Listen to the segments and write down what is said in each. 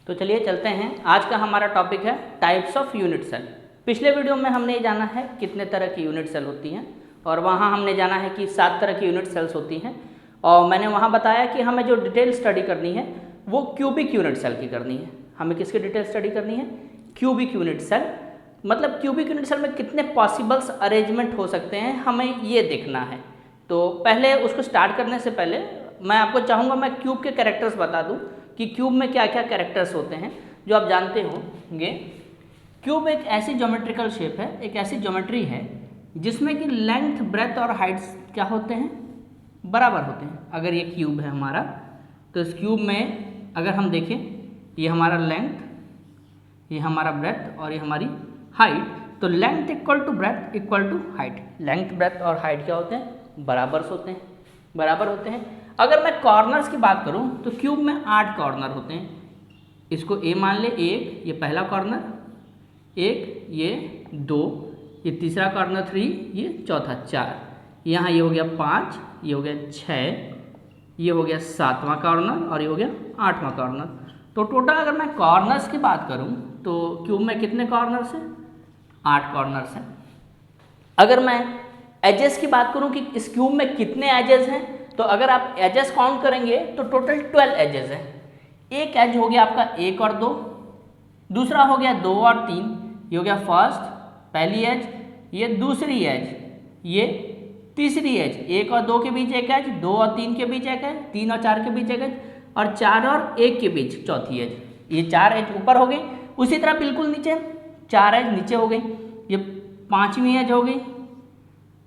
तो चलिए चलते हैं। आज का हमारा टॉपिक है टाइप्स ऑफ यूनिट सेल। पिछले वीडियो में हमने ये जाना है कितने तरह की यूनिट सेल होती हैं, और वहाँ हमने जाना है कि 7 तरह की यूनिट सेल्स होती हैं। और मैंने वहाँ बताया कि हमें जो डिटेल स्टडी करनी है वो क्यूबिक यूनिट सेल की करनी है। हमें किसकी डिटेल स्टडी करनी है? Cubic unit cell. मतलब क्यूबिक यूनिट सेल में कितने पॉसिबल्स अरेंजमेंट हो सकते हैं, हमें ये देखना है। तो पहले उसको स्टार्ट करने से पहले मैं आपको चाहूँगा मैं क्यूब के कैरेक्टर्स बता दूँ कि क्यूब में क्या क्या कैरेक्टर्स होते हैं जो आप जानते होंगे। क्यूब एक ऐसी ज्योमेट्रिकल शेप है, एक ऐसी ज्योमेट्री है जिसमें कि लेंथ, ब्रेथ और हाइट्स क्या होते हैं? बराबर होते हैं। अगर ये क्यूब है हमारा, तो इस क्यूब में अगर हम देखें, ये हमारा लेंथ, ये हमारा ब्रेथ और ये हमारी हाइट, तो length equal to breadth equal to height. Length, breadth और हाइट क्या होते हैं? बराबर होते हैं, बराबर होते हैं। अगर मैं कॉर्नर्स की बात करूं तो क्यूब में 8 कॉर्नर होते हैं। इसको ए मान ले, 1 ये पहला कॉर्नर, 1 ये 2, ये तीसरा कॉर्नर 3, ये चौथा 4, यहाँ ये हो गया 5, ये हो गया 6, ये हो गया 7वां कॉर्नर और ये हो गया 8वां कॉर्नर। तो टोटल अगर मैं कॉर्नर्स की बात करूं तो क्यूब में कितने कॉर्नर्स हैं? 8 कॉर्नर्स हैं। अगर मैं एजेस की बात करूं कि इस क्यूब में कितने एजेस हैं, तो अगर आप एजेस काउंट करेंगे तो टोटल 12 एजेस हैं। एक एज हो गया आपका 1 और 2, दूसरा हो गया 2 और 3, ये हो गया फर्स्ट, पहली एज, ये दूसरी एज, ये तीसरी एज, 1 और 2 के बीच एक एज, 2 और 3 के बीच एक एज, 3 और 4 के बीच एक एज, और 4 और 1 के बीच चौथी एज। ये 4 एज ऊपर हो गई। उसी तरह बिल्कुल नीचे 4 एज नीचे हो गई। ये 5वीं एज हो गई,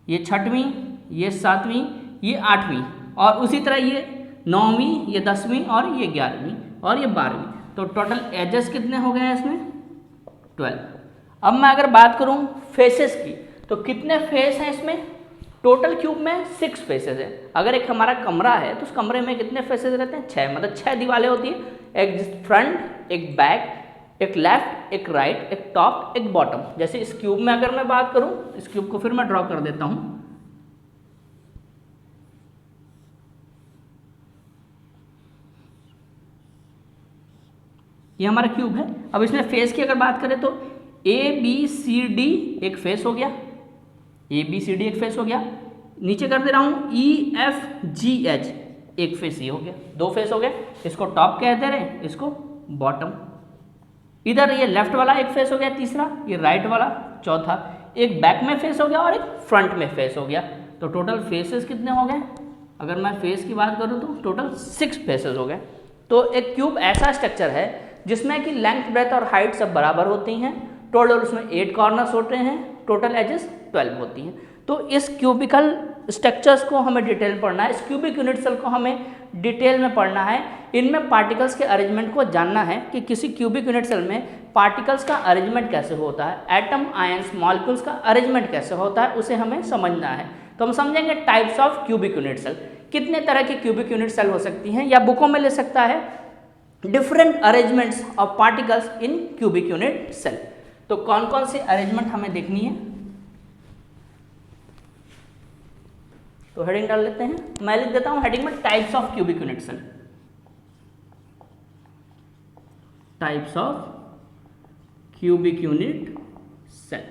ये 6वीं, ये 7वीं, ये 8वीं, और उसी तरह ये 9वीं, ये 10वीं और ये 11वीं और ये 12वीं। तो टोटल एजेस कितने हो गए हैं इसमें? 12। अब मैं अगर बात करूं फेसेस की, तो कितने फेस हैं इसमें? टोटल क्यूब में 6 फेसेस हैं। अगर एक हमारा कमरा है तो उस कमरे में कितने फेसेस रहते हैं? 6, मतलब 6 दीवारें होती हैं। एक फ्रंट, एक बैक, एक लेफ्ट, एक राइट, एक टॉप, एक बॉटम। जैसे इस क्यूब में अगर मैं बात करूं, इस क्यूब को फिर मैं ड्रॉ कर देता हूं। ये हमारा क्यूब है। अब इसमें फेस की अगर बात करें तो ABCD एक फेस हो गया, ABCD एक फेस हो गया। नीचे कर दे रहा हूँ EFGH एक फेस, ये हो गया, 2 फेस हो गए। इसको टॉप कहते रहे, इसको बॉटम। इधर ये लेफ्ट वाला एक फेस हो गया, तीसरा, ये राइट वाला चौथा, एक बैक में फेस हो गया और एक फ्रंट में फेस हो गया। तो टोटल फेसेस कितने हो गए? अगर मैं फेस की बात करूँ तो टोटल 6 फेसेस हो गए। तो एक क्यूब ऐसा स्ट्रक्चर है जिसमें कि लेंथ, ब्रेथ और हाइट सब बराबर होती हैं। टोटल उसमें 8 कॉर्नर्स होते हैं, टोटल एजेस 12 होती हैं। तो इस क्यूबिकल स्ट्रक्चर्स को हमें डिटेल पढ़ना है, इस क्यूबिक यूनिट सेल को हमें डिटेल में पढ़ना है। इनमें पार्टिकल्स के अरेंजमेंट को जानना है कि किसी क्यूबिक यूनिट सेल में पार्टिकल्स का अरेंजमेंट कैसे होता है, एटम, आयंस, मॉलिक्यूल्स का अरेंजमेंट कैसे होता है, उसे हमें समझना है। तो हम समझेंगे types of cubic unit cell. कितने तरह की क्यूबिक यूनिट सेल हो सकती हैं, या बुकों में ले सकता है different arrangements of particles in cubic unit cell. तो कौन कौन सी अरेंजमेंट हमें देखनी है, तो हेडिंग डाल लेते हैं। मैं लिख देता हूं हेडिंग में types of cubic unit cell. Types of cubic unit cell.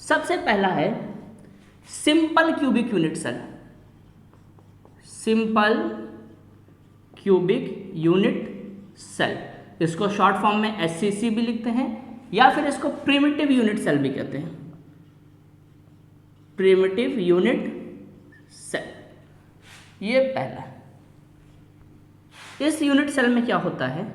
सबसे पहला है simple cubic unit cell. Simple cubic unit cell, इसको शॉर्ट फॉर्म में SCC भी लिखते हैं, या फिर इसको प्रिमिटिव यूनिट सेल भी कहते हैं। प्रिमिटिव यूनिट सेल, ये पहला। इस यूनिट सेल में क्या होता है,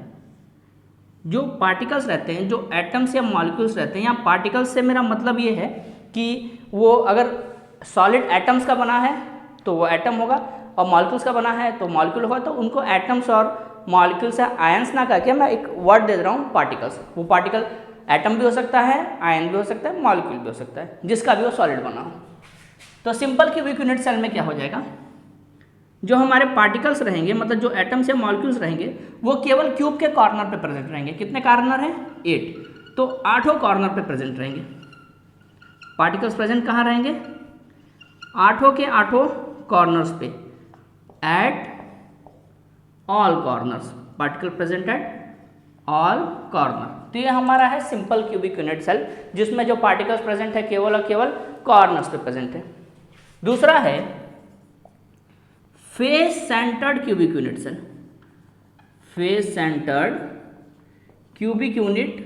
जो पार्टिकल्स रहते हैं, जो एटम्स या मॉलिक्यूल्स रहते हैं, या पार्टिकल्स से मेरा मतलब ये है कि वो अगर सॉलिड एटम्स का बना है तो वो एटम होगा, और मॉलिक्यूल्स का बना है तो मॉलिक्यूल होगा। तो उनको एटम्स और मॉलिक्यूल से आयंस ना करके मैं एक वर्ड दे रहा हूँ पार्टिकल्स। वो पार्टिकल एटम भी हो सकता है, आयन भी हो सकता है, मॉलिक्यूल भी हो सकता है, जिसका भी वो सॉलिड बना हो। तो सिंपल क्यूबिक यूनिट सेल में क्या हो जाएगा, जो हमारे पार्टिकल्स रहेंगे, मतलब जो एटम्स या मॉलिक्यूल्स रहेंगे, वो केवल क्यूब के कॉर्नर पे प्रेजेंट रहेंगे। कितने कॉर्नर हैं? 8। तो 8 कॉर्नर पे प्रेजेंट रहेंगे। पार्टिकल्स प्रेजेंट कहाँ रहेंगे? 8 के 8 कॉर्नर्स पे, at all corners. Particle present at all corner. तो ये हमारा है सिंपल क्यूबिक यूनिट सेल जिसमें जो पार्टिकल्स प्रेजेंट है केवल और केवल कॉर्नर्स पे प्रेजेंट है। दूसरा है face centred cubic unit cell. Face centred cubic unit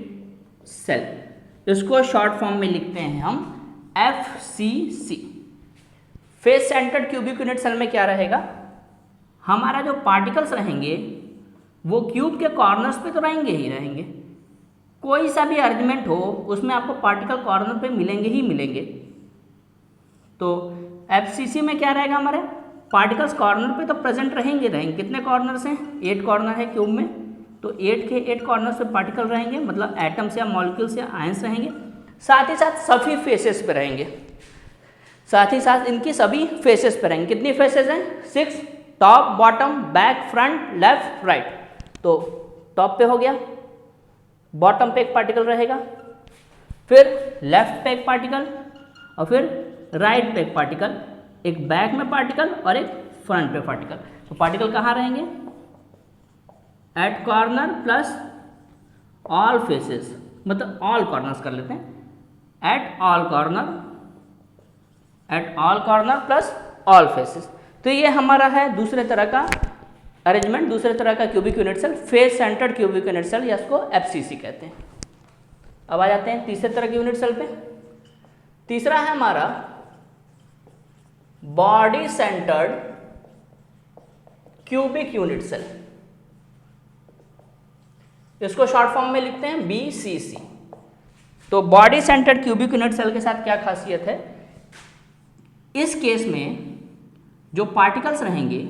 cell, इसको शॉर्ट फॉर्म में लिखते हैं हम FCC। Face centred cubic unit cell में क्या रहेगा, हमारा जो पार्टिकल्स रहेंगे वो क्यूब के कॉर्नर्स पे तो रहेंगे ही रहेंगे, कोई सा भी अरेंजमेंट हो उसमें आपको पार्टिकल कॉर्नर पे मिलेंगे ही मिलेंगे। तो FCC में क्या रहेगा, हमारे पार्टिकल्स कॉर्नर पे तो प्रेजेंट रहेंगे रहेंगे। कितने कॉर्नर्स हैं, 8 कॉर्नर है क्यूब में, तो 8 के 8 कॉर्नर्स पे पार्टिकल रहेंगे, मतलब एटम्स या मॉलिक्यूल्स या आयंस रहेंगे। साथ ही साथ सभी फेसेस पे रहेंगे, साथ ही साथ इनकी सभी फेसेस पे रहेंगे। कितनी फेसेस हैं, 6, top, bottom, back, front, left, right. तो टॉप पे हो गया, बॉटम पे एक पार्टिकल रहेगा, फिर लेफ्ट पे एक पार्टिकल, और फिर राइट पे एक पार्टिकल, एक बैक में पार्टिकल और एक फ्रंट पे पार्टिकल। तो पार्टिकल कहाँ रहेंगे, at corner plus all faces, मतलब ऑल कॉर्नर्स कर लेते हैं, at all corner, at all corner plus all faces. तो ये हमारा है दूसरे तरह का अरेंजमेंट, दूसरे तरह का cubic unit cell, face centred cubic unit cell, या इसको FCC कहते हैं। अब आ जाते हैं तीसरे तरह के यूनिट सेल पे। तीसरा है हमारा body centred cubic unit cell, इसको शॉर्ट फॉर्म में लिखते हैं BCC। तो body centred cubic unit cell के साथ क्या खासियत है, इस केस में जो पार्टिकल्स रहेंगे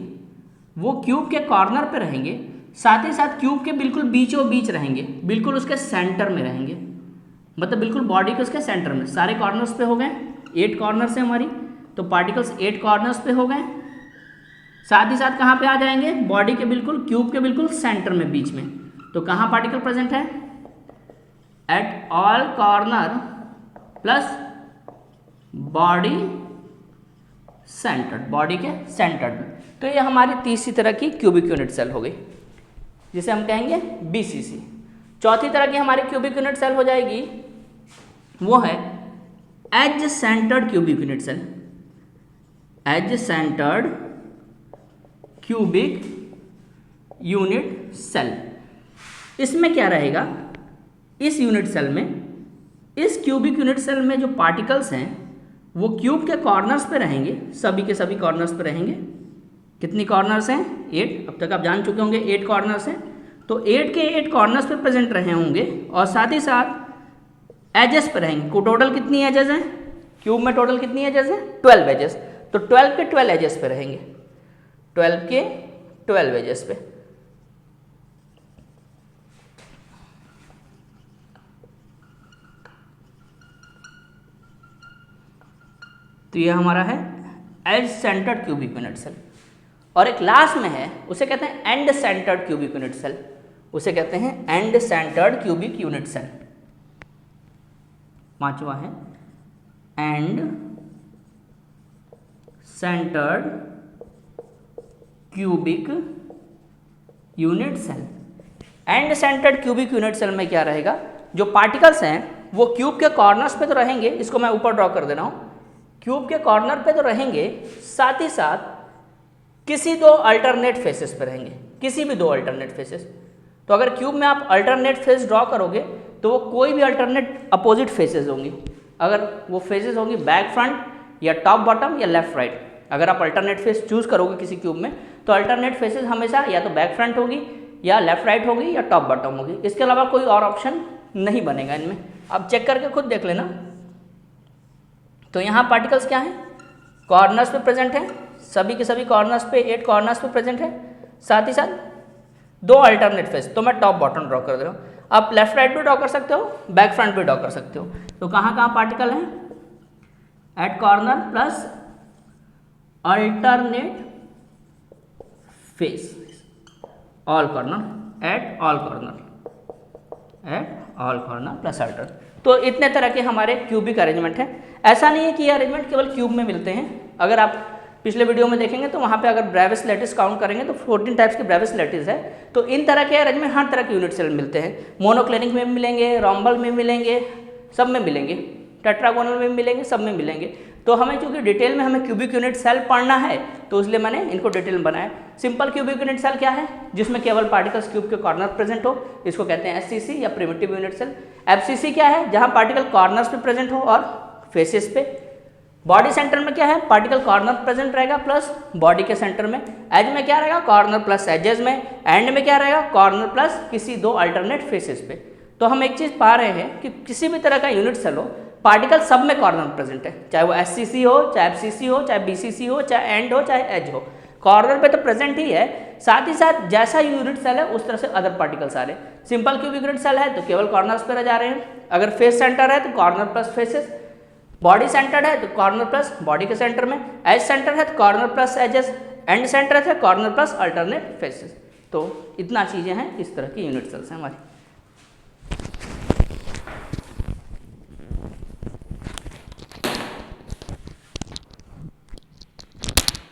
वो क्यूब के कॉर्नर पे रहेंगे, साथ ही साथ क्यूब के बिल्कुल बीचों बीच रहेंगे, बिल्कुल उसके सेंटर में रहेंगे, मतलब बिल्कुल बॉडी के उसके सेंटर में। सारे कॉर्नर्स पे हो गए, 8 कॉर्नर्स है हमारी, तो पार्टिकल्स 8 कॉर्नर्स पे हो गए। साथ ही साथ कहाँ पे आ जाएंगे, बॉडी के बिल्कुल, क्यूब के बिल्कुल सेंटर में, बीच में। तो कहाँ पार्टिकल प्रेजेंट है, eight all corner plus body centred, body के सेंटर्ड में। तो ये हमारी तीसरी तरह की क्यूबिक यूनिट सेल हो गई, जिसे हम कहेंगे BCC। चौथी तरह की हमारी क्यूबिक यूनिट सेल हो जाएगी, वो है edge centred cubic unit cell. Edge centred cubic unit cell, इसमें क्या रहेगा, इस यूनिट सेल में, इस क्यूबिक यूनिट सेल में जो पार्टिकल्स हैं वो क्यूब के कॉर्नर्स पे रहेंगे, सभी के सभी कॉर्नर्स पे रहेंगे। कितनी कॉर्नर्स हैं, 8, अब तक आप जान चुके होंगे 8 कॉर्नर्स हैं। तो 8 के 8 कॉर्नर्स पे प्रेजेंट रहे होंगे, और साथ ही साथ एजेस पे रहेंगे। को टोटल कितनी एजेस हैं, क्यूब में टोटल कितनी एजेस हैं, 12 एजेस। तो 12 के 12 एजेस पे रहेंगे, 12 के 12 एजेस पे। तो ये हमारा है edge centred cubic unit cell. और एक लास्ट में है, उसे कहते हैं end centred cubic unit cell, उसे कहते हैं end centred cubic unit cell. पांचवा है end centred cubic unit cell. End centred cubic unit cell में क्या रहेगा, जो पार्टिकल्स हैं वो क्यूब के कॉर्नर्स पे तो रहेंगे, इसको मैं ऊपर ड्रॉ कर दे रहा हूँ, क्यूब के कॉर्नर पे तो रहेंगे, साथ ही साथ किसी 2 अल्टरनेट फेसेस पे रहेंगे, किसी भी 2 अल्टरनेट फेसेस। तो अगर क्यूब में आप अल्टरनेट फेस ड्रॉ करोगे तो वो कोई भी अल्टरनेट अपोजिट फेसेस होंगी, अगर वो फेसेस होंगी बैक फ्रंट या टॉप बॉटम या लेफ्ट राइट। अगर आप अल्टरनेट फेस चूज करोगे किसी क्यूब में तो अल्टरनेट फेसेस हमेशा या तो बैक फ्रंट होगी या लेफ्ट राइट होगी या टॉप बॉटम होगी, इसके अलावा कोई और ऑप्शन नहीं बनेगा इनमें। आप चेक करके खुद देख लेना। तो यहाँ पार्टिकल्स क्या हैं, कॉर्नर्स पे प्रेजेंट है, सभी के सभी कॉर्नर्स पे 8 कॉर्नर्स पे प्रेजेंट है, साथ ही साथ 2 अल्टरनेट फेस। तो मैं टॉप बॉटम ड्रॉ कर दे रहा हूँ, आप लेफ्ट राइट भी ड्रॉ कर सकते हो, बैक फ्रंट भी ड्रॉ कर सकते हो। तो कहाँ कहाँ पार्टिकल हैं, at corner plus alternate face, all corner, at all corner, at all corner plus alter. तो इतने तरह के हमारे क्यूबिक अरेंजमेंट हैं। ऐसा नहीं है कि ये अरेंजमेंट केवल क्यूब में मिलते हैं, अगर आप पिछले वीडियो में देखेंगे तो वहाँ पे अगर ब्रेविस लैटिस काउंट करेंगे तो 14 टाइप्स के ब्रेविस लैटिस है। तो इन तरह के अरेंज में हर तरह के यूनिट सेल मिलते हैं, मोनोक्लिनिक में मिलेंगे, रोम्बल में मिलेंगे, सब में मिलेंगे, टेट्रागोनल में मिलेंगे, सब में मिलेंगे। तो हमें चूंकि डिटेल में हमें क्यूबिक यूनिट सेल पढ़ना है तो इसलिए मैंने इनको डिटेल में बनाया। सिंपल क्यूबिक यूनिट सेल क्या है? जिसमें केवल पार्टिकल्स क्यूब के कॉर्नर प्रेजेंट हो, इसको कहते हैं एससीसी या प्रिमिटिव यूनिट सेल। एफसीसी क्या है? जहां पार्टिकल कॉर्नर्स पे प्रेजेंट हो और फेसेस पे। बॉडी सेंटर में क्या है? पार्टिकल कॉर्नर प्रेजेंट रहेगा प्लस बॉडी के सेंटर में। एज में क्या रहेगा? कॉर्नर प्लस एजेस में। एंड में क्या रहेगा? कॉर्नर प्लस किसी दो अल्टरनेट फेसेस पे। तो हम एक चीज़ पा रहे हैं कि किसी भी तरह का यूनिट सेल हो, पार्टिकल सब में कॉर्नर प्रेजेंट है, चाहे वो एससीसी हो, चाहे एफसीसी हो, चाहे बीसीसी हो, चाहे एंड हो, चाहे एज हो, कॉर्नर पे तो प्रेजेंट ही है। साथ ही साथ जैसा यूनिट सेल है उस तरह से अदर पार्टिकल्स आ रहे हैं। सिंपल क्यूबिक यूनिट सेल है तो केवल कॉर्नर्स पर जा रहे हैं। अगर फेस सेंटर है तो corner plus faces, body centre है तो कॉर्नर प्लस बॉडी के सेंटर में, एज सेंटर है तो corner plus edges, end centre है तो कॉर्नर प्लस अल्टरनेट फेसेस। तो इतना चीज़ें हैं, इस तरह की यूनिट सेल्स हैं हमारी।